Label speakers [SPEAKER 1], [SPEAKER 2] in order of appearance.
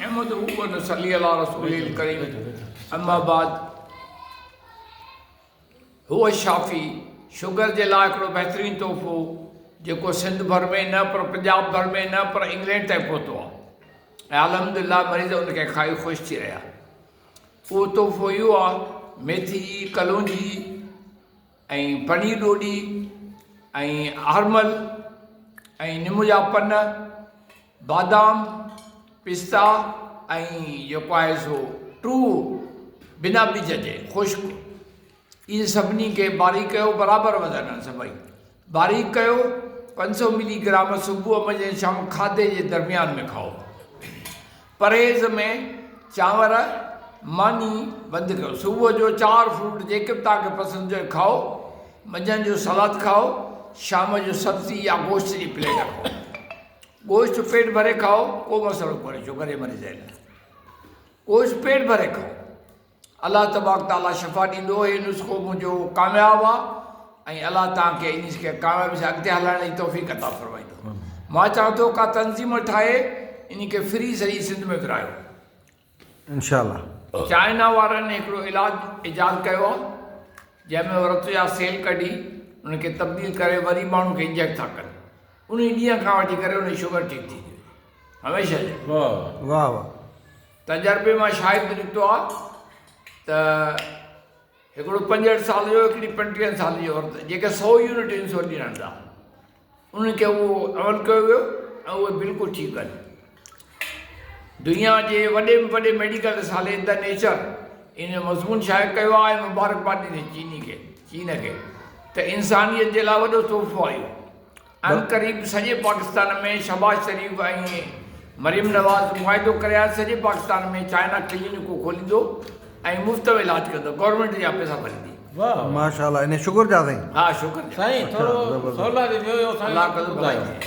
[SPEAKER 1] नहमदुहु व नसल्ली अला रसूलिल करीम अम्मा बाद हुआ शाफ़ी शुगर जे लाइ हिकिड़ो बहितरीनु तोहफ़ो जेको सिंध भर में न पर पंजाब भर में न पर इंग्लैंड ताईं पहुतो आहे ऐं अल्हम्दुलिल्लाह मरीज़ उनखे खाई ख़ुशि थी रहिया। उहो तोहफ़ो इहो आहे मेथी कलौंजी ऐं पनीर ॾोॾी ऐं हारमल ऐं निम जा पन बादाम पिस्ता ऐं जेको आहे सो टू बिना बीज जे ख़ुश्क इहे सभिनी खे बारीक कयो बराबरि वधनि सभई बारीक कयो 500 मिलीग्राम सुबुह मंझंदि शाम खाधे जे दरमियान में खाओ। परहेज़ में चांवर मानी बंदि कयो। सुबुह जो 4 फ्रूट जेके बि तव्हांखे पसंदि जो खाओ, मंझंदि जो सलाद खाओ, शाम जो सब्ज़ी या गोश्त जी प्लेट खाओ। गोश्त पेट भरे खाओ, को मसइलो कोन्हे शुगर जे मरीज़ आहिनि। गोश्त पेट भरे खाओ। अलाह तबारक ताला शफ़ा ॾींदो। इहो नुस्ख़ो मुंहिंजो कामयाबु आहे ऐं अलाह तव्हांखे इन खे कामयाबी सां अॻिते हलाइण जी तौफ़ीक़ अता फ़रमाईंदो। मां चाहियां थो का तंज़ीम ठाहे इन खे फ्री सॼी सिंध में विरायो
[SPEAKER 2] इंशाअल्लाह।
[SPEAKER 1] चाइना वारनि हिकिड़ो इलाजु ईजाद कयो आहे जंहिंमें रत जा सेल कढी उनखे तब्दील करे वरी माण्हू खे इंजेक्ट था कनि। उन ॾींहं खां वठी करे उन जी शुगर ठीकु थी वई हमेशह जो।
[SPEAKER 2] वाह वाह।
[SPEAKER 1] तजुर्बे मां शाहिद निकितो आहे त हिकिड़ो 65 साल जो हिकिड़ी 35 साल जी औरत जेके 100 यूनिट इंसुलिन हणंदा उनखे उहो अमल कयो वियो ऐं उहे बिल्कुलु ठीकु आहिनि। दुनिया जे वॾे में वॾे मेडिकल रिसाले द नेचर इन मज़मून शाइर कयो आहे ऐं मुबारकबाद ॾिनी चीन खे त इंसानियत जे लाइ वॾो तोहफ़ो आयो। अनक़रीब सॼे पाकिस्तान में शहबाज शरीफ़ ऐं मरियम नवाज़ मुआइदो करे आहे सॼे पाकिस्तान में चाइना क्लिनिकूं खोलींदो ऐं मुफ़्त में इलाजु कंदो, गवर्नमेंट जा पैसा भरींदी।
[SPEAKER 2] वाह माशाअल्लाह। इन शुगर जा साईं?
[SPEAKER 1] हा शुगर
[SPEAKER 3] साईं थोरो सवला ॾिजो
[SPEAKER 1] अलाह कदो भलाई थिए।